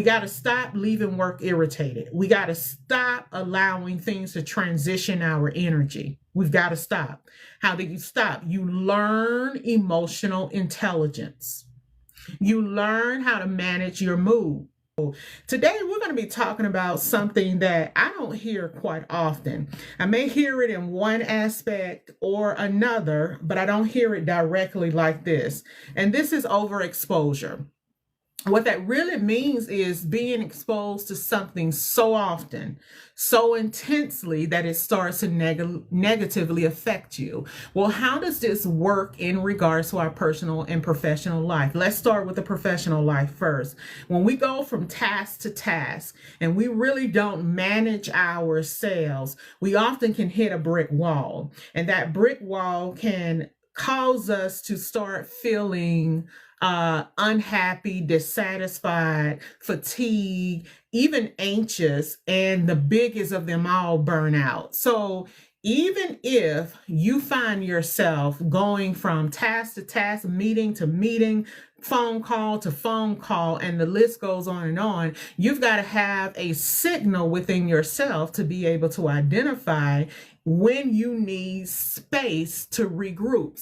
We got to stop leaving work irritated. We got to stop allowing things to transition our energy. We've got to stop. How do you stop? You learn emotional intelligence. You learn how to manage your mood. Today, we're going to be talking about something that I don't hear quite often. I may hear it in one aspect or another, but I don't hear it directly like this. And this is overexposure. What that really means is being exposed to something so often, so intensely that it starts to negatively affect you. Well, how does this work in regards to our personal and professional life? Let's start with the professional life first. When we go from task to task and we really don't manage ourselves, we often can hit a brick wall, and that brick wall can cause us to start feeling unhappy, dissatisfied, fatigued, even anxious, and the biggest of them all, burnout. So even if you find yourself going from task to task, meeting to meeting, phone call to phone call, and the list goes on, you've got to have a signal within yourself to be able to identify when you need space to regroup.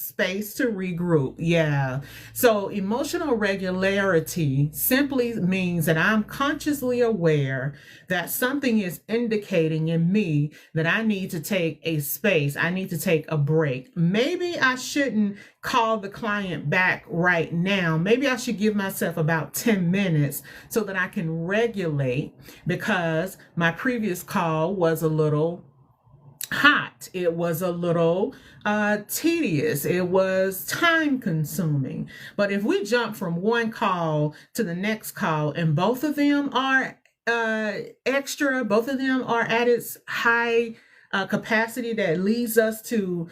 Yeah. So emotional regularity simply means that I'm consciously aware that something is indicating in me that I need to take a space. I need to take a break. Maybe I shouldn't call the client back right now. Maybe I should give myself about 10 minutes so that I can regulate, because my previous call was a little hot. It was a little tedious. It was time consuming. But if we jump from one call to the next call and both of them are extra, both of them are at its high capacity that leads us to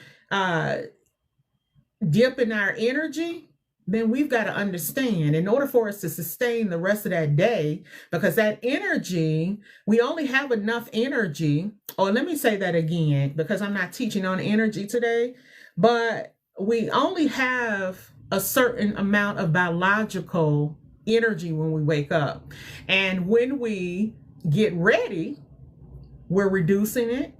dip in our energy, then we've got to understand, in order for us to sustain the rest of that day, because that energy, we only have enough energy, or let me say that again, because I'm not teaching on energy today, but we only have a certain amount of biological energy when we wake up. And when we get ready, we're reducing it,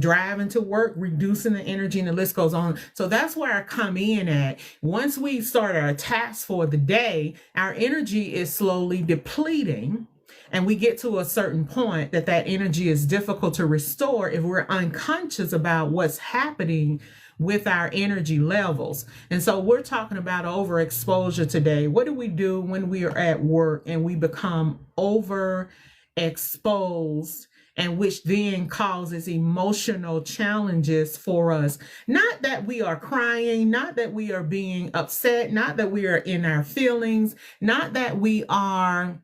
driving to work, reducing the energy, and the list goes on. So that's where I come in at. Once we start our tasks for the day, our energy is slowly depleting, and we get to a certain point that energy is difficult to restore if we're unconscious about what's happening with our energy levels. And so we're talking about overexposure today. What do we do when we are at work and we become overexposed, and which then causes emotional challenges for us? Not that we are crying, not that we are being upset, not that we are in our feelings, not that we are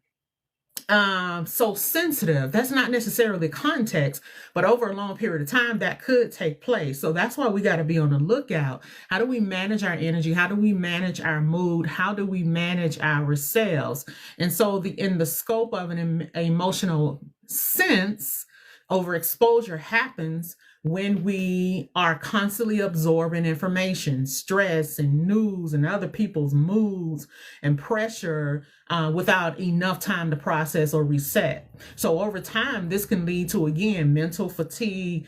so sensitive. That's not necessarily context, but over a long period of time that could take place. So that's why we got to be on the lookout. How do we manage our energy? How do we manage our mood? How do we manage ourselves? And so in the scope of an emotional sense, overexposure happens when we are constantly absorbing information, stress and news and other people's moods and pressure without enough time to process or reset. So over time, this can lead to, again, mental fatigue,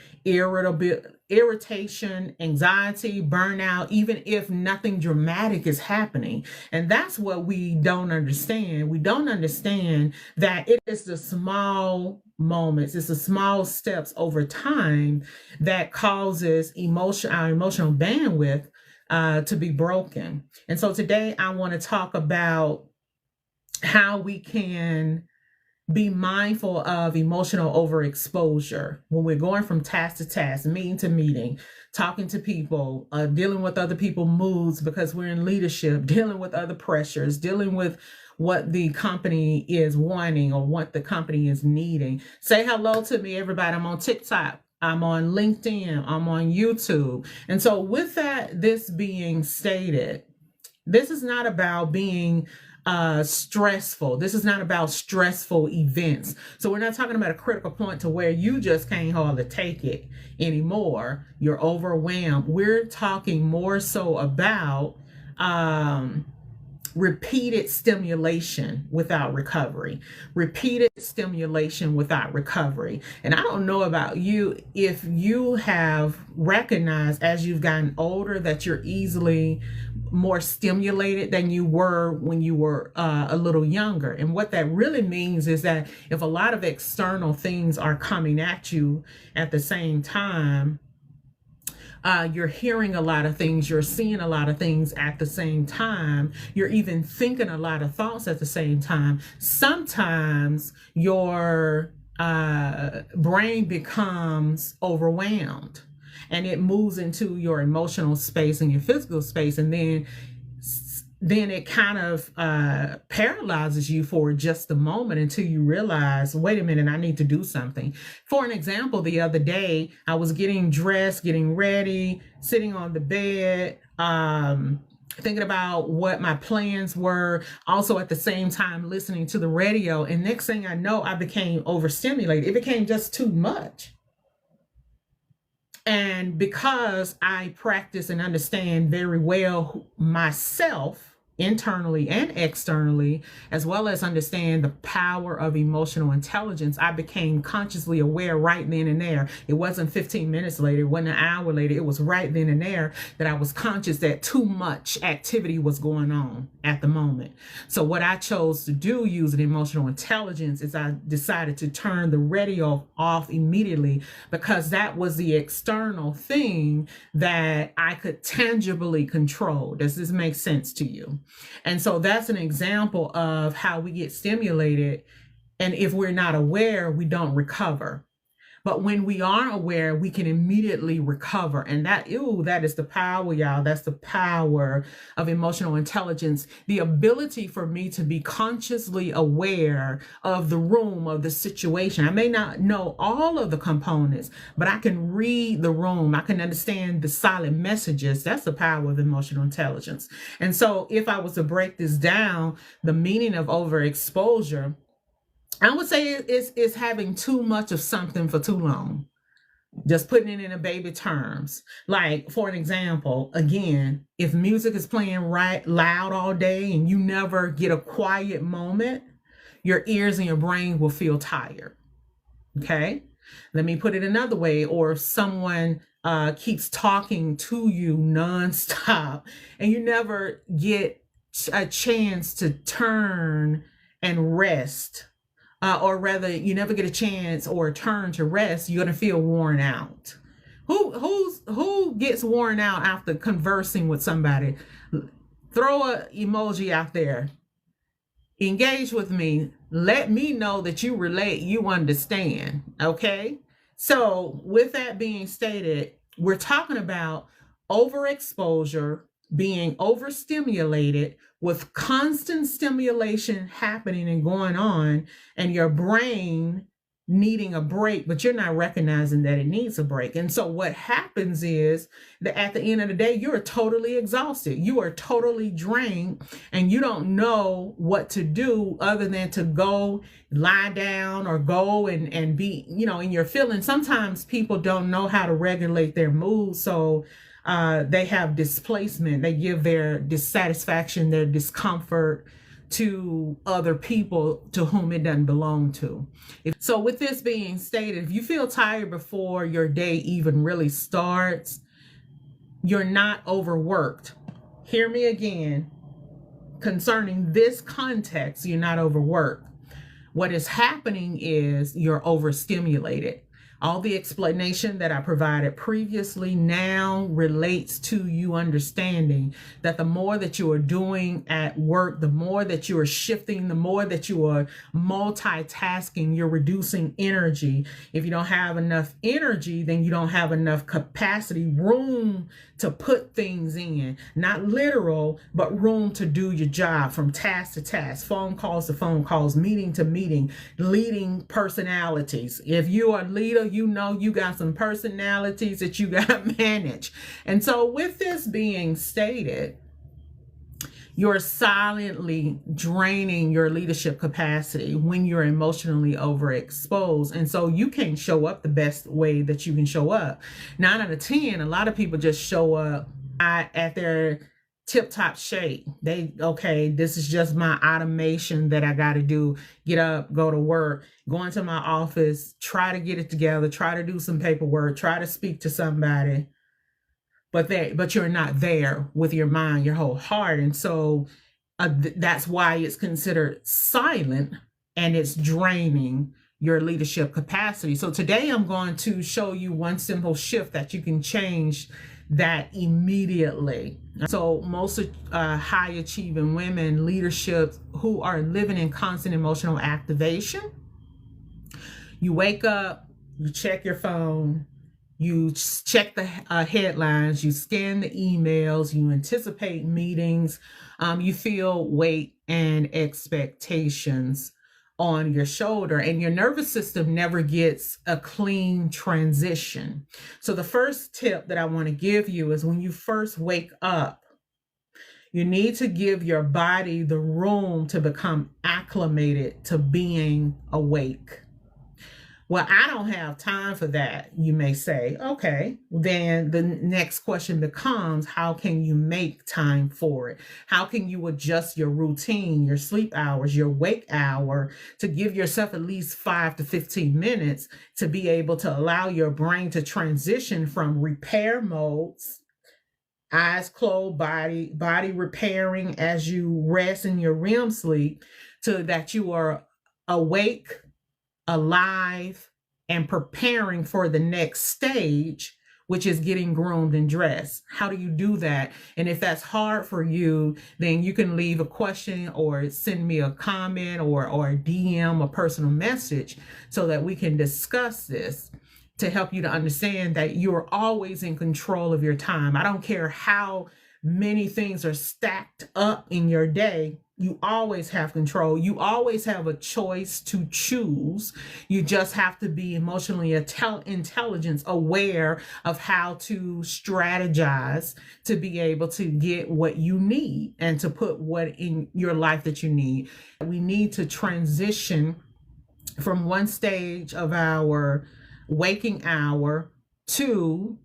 irritation, anxiety, burnout, even if nothing dramatic is happening. And that's what we don't understand. We don't understand that it is the small moments, it's the small steps over time that causes our emotional bandwidth to be broken. And so today I want to talk about how we can be mindful of emotional overexposure when we're going from task to task, meeting to meeting, talking to people, dealing with other people's moods because we're in leadership, dealing with other pressures, dealing with what the company is wanting or what the company is needing. Say hello to me, everybody. I'm on TikTok. I'm on LinkedIn. I'm on YouTube. And so with that, this being stated, this is not about being stressful. This is not about stressful events. So we're not talking about a critical point to where you just can't hardly take it anymore. You're overwhelmed. We're talking more so about repeated stimulation without recovery. Repeated stimulation without recovery. And I don't know about you, if you have recognized as you've gotten older that you're easily more stimulated than you were when you were a little younger. And what that really means is that if a lot of external things are coming at you at the same time, you're hearing a lot of things, you're seeing a lot of things at the same time, you're even thinking a lot of thoughts at the same time. Sometimes your brain becomes overwhelmed and it moves into your emotional space and your physical space, and then it kind of paralyzes you for just a moment until you realize, wait a minute, I need to do something. For an example, the other day, I was getting dressed, getting ready, sitting on the bed, thinking about what my plans were, also at the same time listening to the radio. And next thing I know, I became overstimulated. It became just too much. And because I practice and understand very well myself, internally and externally, as well as understand the power of emotional intelligence, I became consciously aware right then and there. It wasn't 15 minutes later, it wasn't an hour later, it was right then and there that I was conscious that too much activity was going on at the moment. So what I chose to do using emotional intelligence is I decided to turn the radio off immediately, because that was the external thing that I could tangibly control. Does this make sense to you? And so that's an example of how we get stimulated. And if we're not aware, we don't recover. But when we are aware, we can immediately recover. And that is the power, y'all. That's the power of emotional intelligence. The ability for me to be consciously aware of the room, of the situation. I may not know all of the components, but I can read the room. I can understand the silent messages. That's the power of emotional intelligence. And so if I was to break this down, the meaning of overexposure, I would say it's having too much of something for too long. Just putting it in a baby terms. Like, for an example, again, if music is playing right loud all day and you never get a quiet moment, your ears and your brain will feel tired. Okay? Let me put it another way. Or if someone keeps talking to you nonstop and you never get a chance to turn and rest, or rather, you never get a chance or a turn to rest, you're going to feel worn out. Who gets worn out after conversing with somebody? Throw an emoji out there. Engage with me. Let me know that you relate, you understand. Okay? So with that being stated, we're talking about overexposure, being overstimulated with constant stimulation happening and going on, and your brain needing a break, but you're not recognizing that it needs a break. And so what happens is that at the end of the day, you're totally exhausted. You are totally drained, and you don't know what to do other than to go lie down or go and be, in your feelings. Sometimes people don't know how to regulate their mood. So they have displacement. They give their dissatisfaction, their discomfort to other people to whom it doesn't belong to. So with this being stated, if you feel tired before your day even really starts, you're not overworked. Hear me again. Concerning this context, you're not overworked. What is happening is you're overstimulated. All the explanation that I provided previously now relates to you understanding that the more that you are doing at work, the more that you are shifting, the more that you are multitasking, you're reducing energy. If you don't have enough energy, then you don't have enough capacity, room to put things in. Not literal, but room to do your job from task to task, phone calls to phone calls, meeting to meeting, leading personalities. If you are a leader, you know you got some personalities that you got to manage. And so with this being stated, you're silently draining your leadership capacity when you're emotionally overexposed. And so you can't show up the best way that you can show up. 9 out of 10, a lot of people just show up at their tip top shape. Okay, this is just my automation that I got to do. Get up, go to work, go into my office, try to get it together, try to do some paperwork, try to speak to somebody. But you're not there with your mind, your whole heart. And so that's why it's considered silent, and it's draining your leadership capacity. So today I'm going to show you one simple shift that you can change that immediately. So most high achieving women, leadership who are living in constant emotional activation, you wake up, you check your phone, you check the headlines, you scan the emails, you anticipate meetings, you feel weight and expectations on your shoulder, and your nervous system never gets a clean transition. So the first tip that I want to give you is when you first wake up, you need to give your body the room to become acclimated to being awake. Well, I don't have time for that, you may say. Okay, then the next question becomes, how can you make time for it? How can you adjust your routine, your sleep hours, your wake hour to give yourself at least 5 to 15 minutes to be able to allow your brain to transition from repair modes, eyes closed, body repairing as you rest in your REM sleep, to that you are awake, alive, and preparing for the next stage, which is getting groomed and dressed. How do you do that? And if that's hard for you, then you can leave a question or send me a comment or a DM, a personal message, so that we can discuss this to help you to understand that you're always in control of your time. I don't care how many things are stacked up in your day. You always have control. You always have a choice to choose. You just have to be emotionally intelligent, aware of how to strategize to be able to get what you need and to put what in your life that you need. We need to transition from one stage of our waking hour to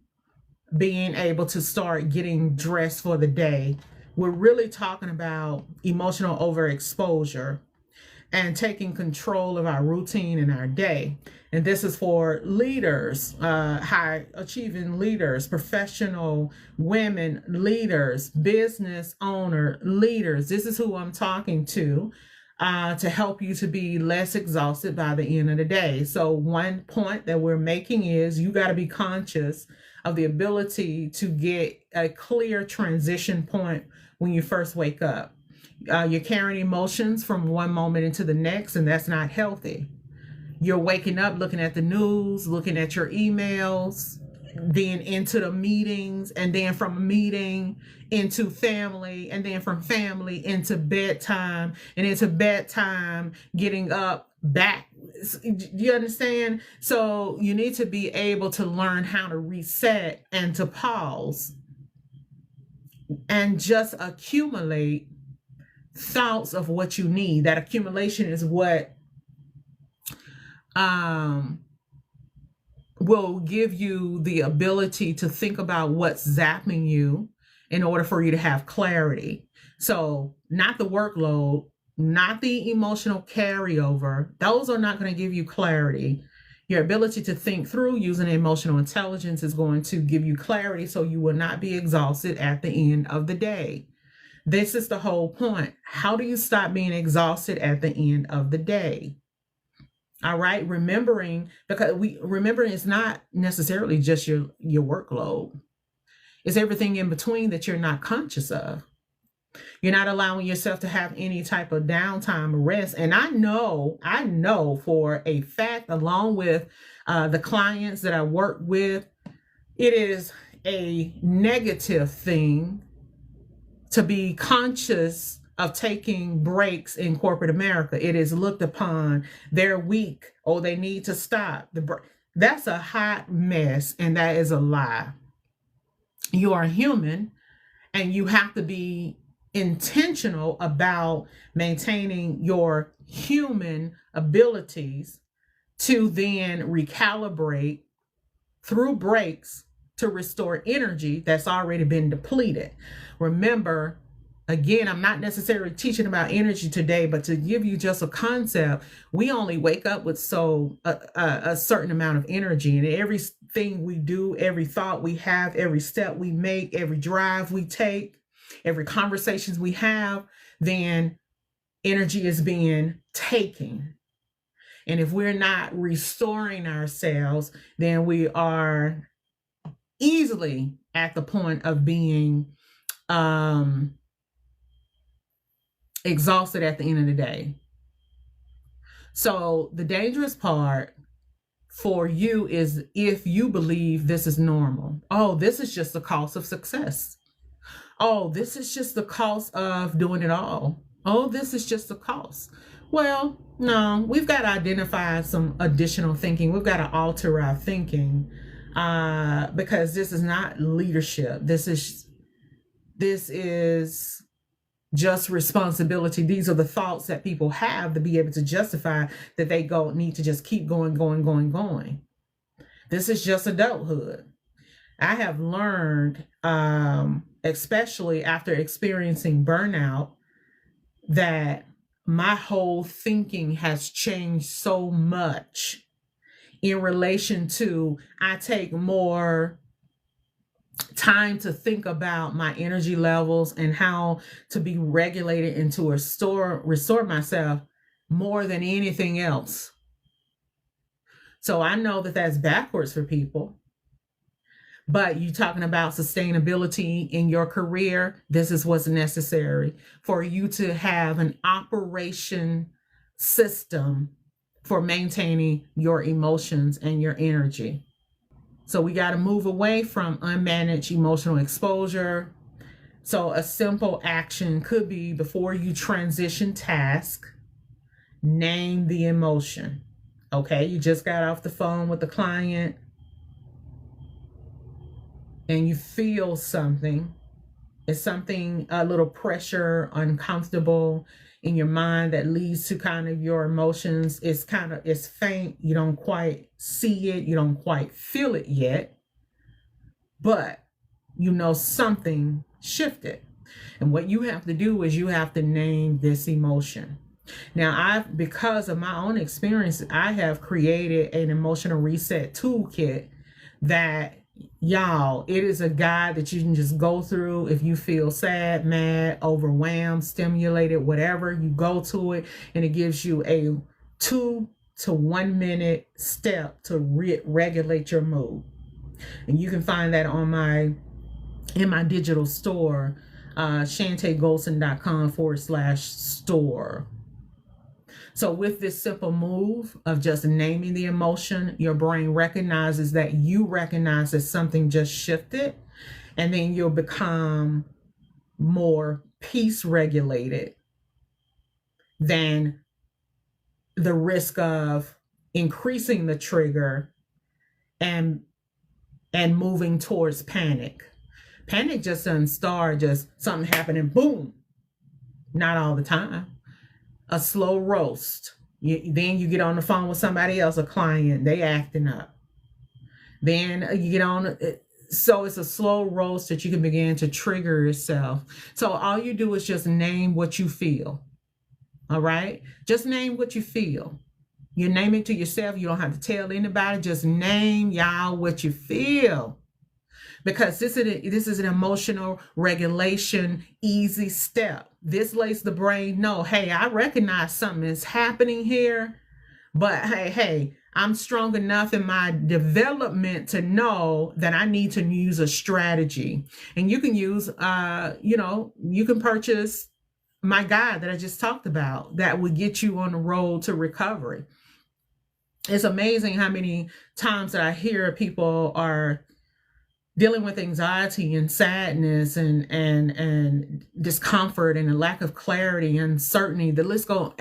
being able to start getting dressed for the day. We're really talking about emotional overexposure and taking control of our routine in our day. And this is for leaders, high achieving leaders, professional women leaders, business owner leaders. This is who I'm talking to help you to be less exhausted by the end of the day. So one point that we're making is you got to be conscious of the ability to get a clear transition point when you first wake up. You're carrying emotions from one moment into the next, and that's not healthy. You're waking up looking at the news, looking at your emails, then into the meetings, and then from a meeting into family, and then from family into bedtime, and into bedtime getting up back. You understand? So you need to be able to learn how to reset and to pause and just accumulate thoughts of what you need. That accumulation is what will give you the ability to think about what's zapping you in order for you to have clarity. So not the workload, not the emotional carryover. Those are not going to give you clarity. Your ability to think through using emotional intelligence is going to give you clarity, so you will not be exhausted at the end of the day. This is the whole point. How do you stop being exhausted at the end of the day? All right, remembering, because remembering is not necessarily just your workload. It's everything in between that you're not conscious of. You're not allowing yourself to have any type of downtime or rest. And I know for a fact, along with the clients that I work with, it is a negative thing to be conscious of taking breaks in corporate America. It is looked upon, they're weak, or they need to stop. That's a hot mess, and that is a lie. You are human, and you have to be intentional about maintaining your human abilities to then recalibrate through breaks to restore energy that's already been depleted. Remember, again, I'm not necessarily teaching about energy today, but to give you just a concept, we only wake up with a certain amount of energy, and everything we do, every thought we have, every step we make, every drive we take, every conversations we have, then energy is being taken. And if we're not restoring ourselves, then we are easily at the point of being exhausted at the end of the day. So the dangerous part for you is if you believe this is normal. Oh, this is just the cost of success. Oh, this is just the cost of doing it all. Oh, this is just the cost. Well, no, we've got to identify some additional thinking. We've got to alter our thinking because this is not leadership. This is just responsibility. These are the thoughts that people have to be able to justify that they need to just keep going. This is just adulthood. I have learned, especially after experiencing burnout, that my whole thinking has changed so much in relation to I take more time to think about my energy levels and how to be regulated and to restore myself more than anything else. So I know that that's backwards for people. But you talking about sustainability in your career, this is what's necessary for you to have an operation system for maintaining your emotions and your energy. So we got to move away from unmanaged emotional exposure. So a simple action could be before you transition task, name the emotion. Okay, you just got off the phone with the client and you feel something. It's something, a little pressure, uncomfortable in your mind that leads to kind of your emotions. It's faint. You don't quite see it. You don't quite feel it yet, but you know something shifted. And what you have to do is you have to name this emotion. Now, because of my own experience, I have created an emotional reset toolkit that, y'all, it is a guide that you can just go through if you feel sad, mad, overwhelmed, stimulated, whatever. You go to it and it gives you a 2 to 1 minute step to regulate your mood. And you can find that in my digital store, shantaegolson.com/store. So with this simple move of just naming the emotion, your brain recognizes that you recognize that something just shifted, and then you'll become more peace regulated than the risk of increasing the trigger and moving towards panic. Panic just doesn't start just something happening, boom. Not all the time. A slow roast. Then you get on the phone with somebody else, a client, they acting up. Then you get on, so it's a slow roast that you can begin to trigger yourself. So all you do is just name what you feel. All right? Just name what you feel. You name it to yourself. You don't have to tell anybody. Just name, y'all, what you feel. Because this is an emotional regulation, easy step. This lets the brain know, hey, I recognize something is happening here, but hey, I'm strong enough in my development to know that I need to use a strategy. And you can use, you can purchase my guide that I just talked about that would get you on the road to recovery. It's amazing how many times that I hear people are dealing with anxiety and sadness and discomfort and a lack of clarity and uncertainty. The list goes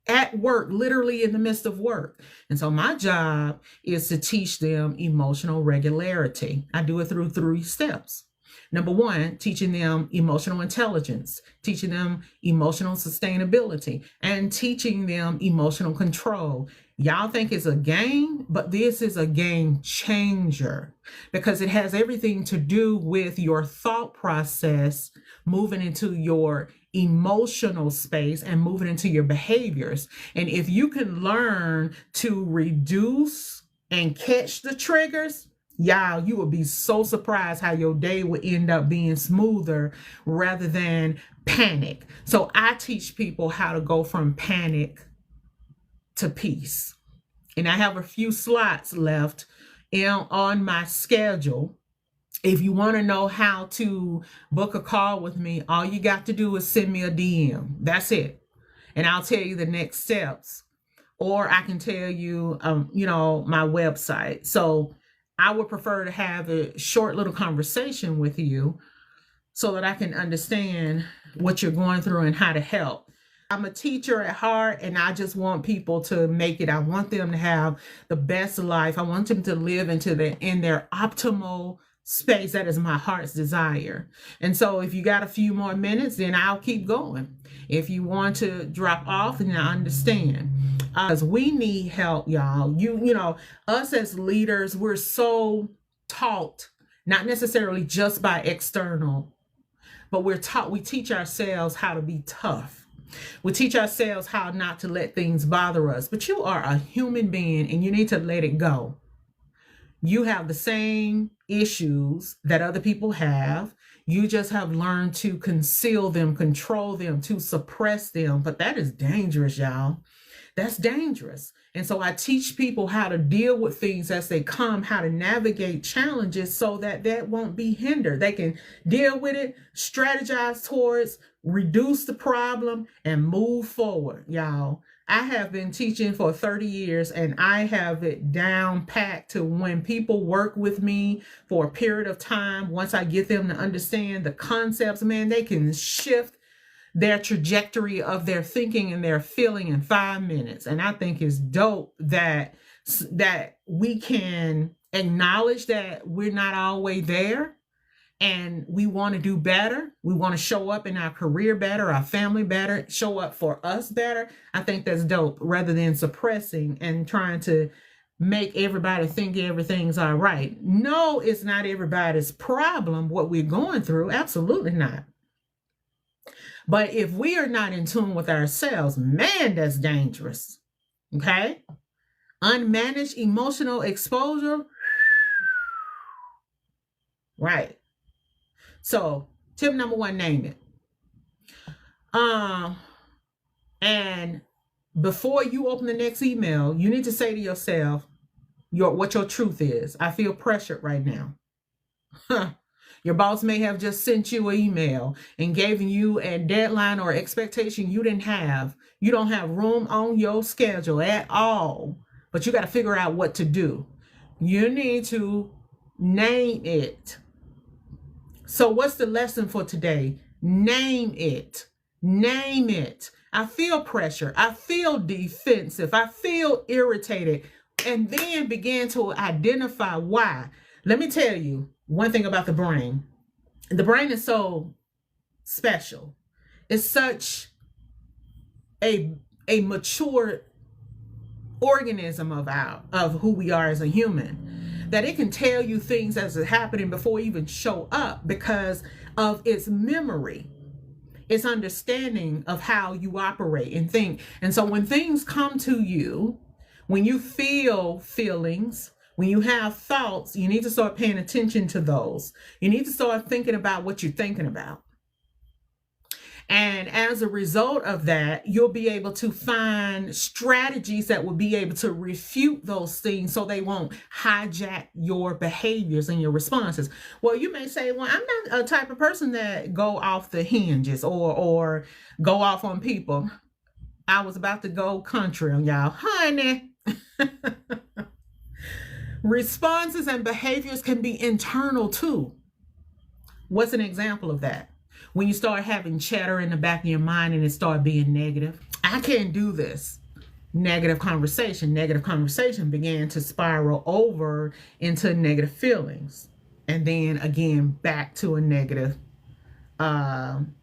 at work, literally in the midst of work. And so my job is to teach them emotional regularity. I do it through 3 steps. Number one, teaching them emotional intelligence, teaching them emotional sustainability, and teaching them emotional control. Y'all think it's a game, but this is a game changer because it has everything to do with your thought process moving into your emotional space and moving into your behaviors. And if you can learn to reduce and catch the triggers, y'all, you will be so surprised how your day would end up being smoother rather than panic. So I teach people how to go from panic to peace. And I have a few slots left on my schedule. If you want to know how to book a call with me, all you got to do is send me a DM. That's it. And I'll tell you the next steps. Or I can tell you, my website. So I would prefer to have a short little conversation with you so that I can understand what you're going through and how to help. I'm a teacher at heart, and I just want people to make it. I want them to have the best life. I want them to live in their optimal space. That is my heart's desire. And so if you got a few more minutes, then I'll keep going. If you want to drop off, then I understand. Because we need help, y'all. Us as leaders, we're so taught, not necessarily just by external, but we teach ourselves how to be tough. We teach ourselves how not to let things bother us. But you are a human being and you need to let it go. You have the same issues that other people have. You just have learned to conceal them, control them, to suppress them. But that is dangerous, y'all. That's dangerous. And so I teach people how to deal with things as they come, how to navigate challenges so that won't be hindered. They can deal with it, strategize towards, reduce the problem, and move forward, y'all. I have been teaching for 30 years and I have it down packed to when people work with me for a period of time, once I get them to understand the concepts, man, they can shift their trajectory of their thinking and their feeling in 5 minutes. And I think it's dope that we can acknowledge that we're not always there and we want to do better. We want to show up in our career better, our family better, show up for us better. I think that's dope rather than suppressing and trying to make everybody think everything's all right. No, it's not everybody's problem what we're going through. Absolutely not. But if we are not in tune with ourselves, man, that's dangerous. Okay? Unmanaged emotional exposure. Right. So, tip number 1, name it. And before you open the next email, you need to say to yourself what your truth is. I feel pressured right now. Your boss may have just sent you an email and given you a deadline or expectation you didn't have. You don't have room on your schedule at all, but you got to figure out what to do. You need to name it. So what's the lesson for today? Name it. Name it. I feel pressure. I feel defensive. I feel irritated. And then begin to identify why. Let me tell you one thing about the brain. The brain is so special. It's such a mature organism of who we are as a human, that it can tell you things as it's happening before you even show up because of its memory, its understanding of how you operate and think. And so when things come to you, when you feel feelings, when you have thoughts, you need to start paying attention to those. You need to start thinking about what you're thinking about. And as a result of that, you'll be able to find strategies that will be able to refute those things so they won't hijack your behaviors and your responses. Well, you may say, well, I'm not a type of person that go off the hinges or go off on people. I was about to go country on y'all. Honey. Responses and behaviors can be internal too. What's an example of that? When you start having chatter in the back of your mind and it start being negative. I can't do this. Negative conversation. Negative conversation began to spiral over into negative feelings. and then again back to a negative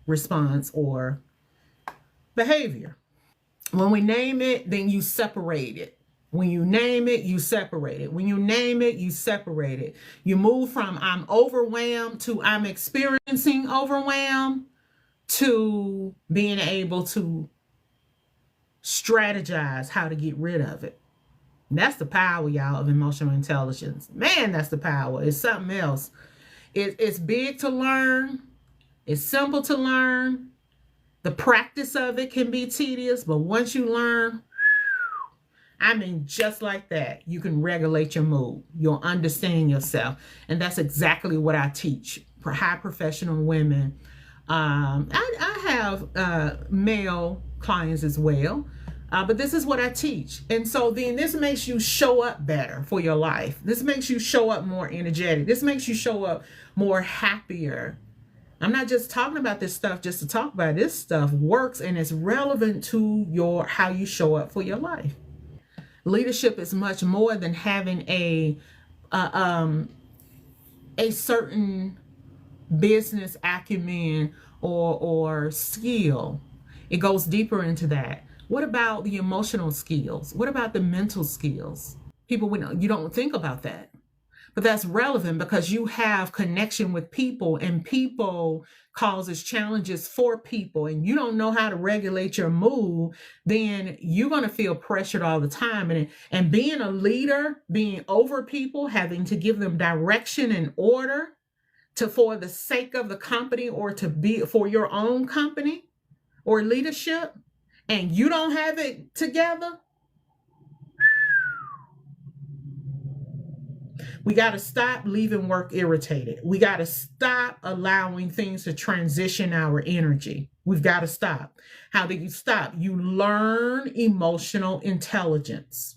response or behavior. When we name it, then you separate it. When you name it, you separate it. When you name it, you separate it. You move from I'm overwhelmed to I'm experiencing overwhelm to being able to strategize how to get rid of it. And that's the power, y'all, of emotional intelligence. Man, that's the power. It's something else. It's big to learn. It's simple to learn. The practice of it can be tedious, but once you learn, I mean, just like that, you can regulate your mood. You'll understand yourself. And that's exactly what I teach for high professional women. I have male clients as well, but this is what I teach. And so then this makes you show up better for your life. This makes you show up more energetic. This makes you show up more happier. I'm not just talking about this stuff just to talk about it. This stuff works and it's relevant to how you show up for your life. Leadership is much more than having a certain business acumen or skill. It goes deeper into that. What about the emotional skills? What about the mental skills? People, you don't think about that. But that's relevant because you have connection with people, and people causes challenges for people, and you don't know how to regulate your mood, then you're going to feel pressured all the time. And being a leader, being over people, having to give them direction and order for the sake of the company or to be for your own company or leadership, and you don't have it together. We got to stop leaving work irritated. We got to stop allowing things to transition our energy. We've got to stop. How do you stop? You learn emotional intelligence.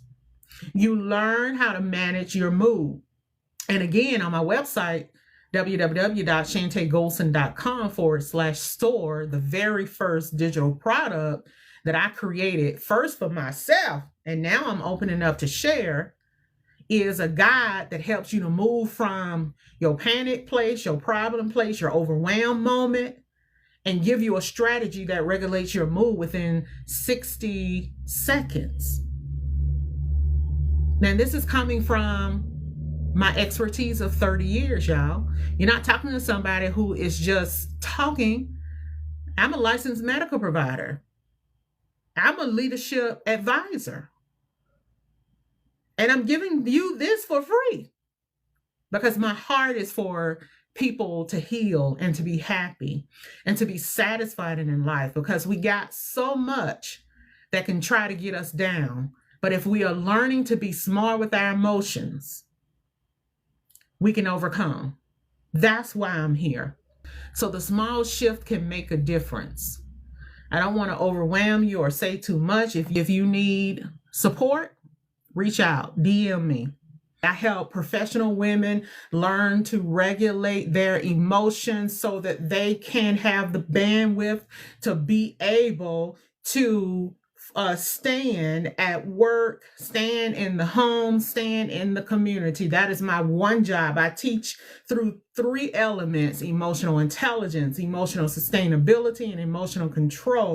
You learn how to manage your mood. And again, on my website, www.shantaegolson.com/store, the very first digital product that I created first for myself, and now I'm opening up to share, is a guide that helps you to move from your panic place, your problem place, your overwhelmed moment, and give you a strategy that regulates your mood within 60 seconds. Now, this is coming from my expertise of 30 years, y'all. You're not talking to somebody who is just talking. I'm a licensed medical provider. I'm a leadership advisor. And I'm giving you this for free because my heart is for people to heal and to be happy and to be satisfied in life, because we got so much that can try to get us down. But if we are learning to be smart with our emotions, we can overcome. That's why I'm here. So the small shift can make a difference. I don't want to overwhelm you or say too much. If you need support, reach out, DM me. I help professional women learn to regulate their emotions so that they can have the bandwidth to be able to stand at work, stand in the home, stand in the community. That is my one job. I teach through 3 elements: emotional intelligence, emotional sustainability, and emotional control.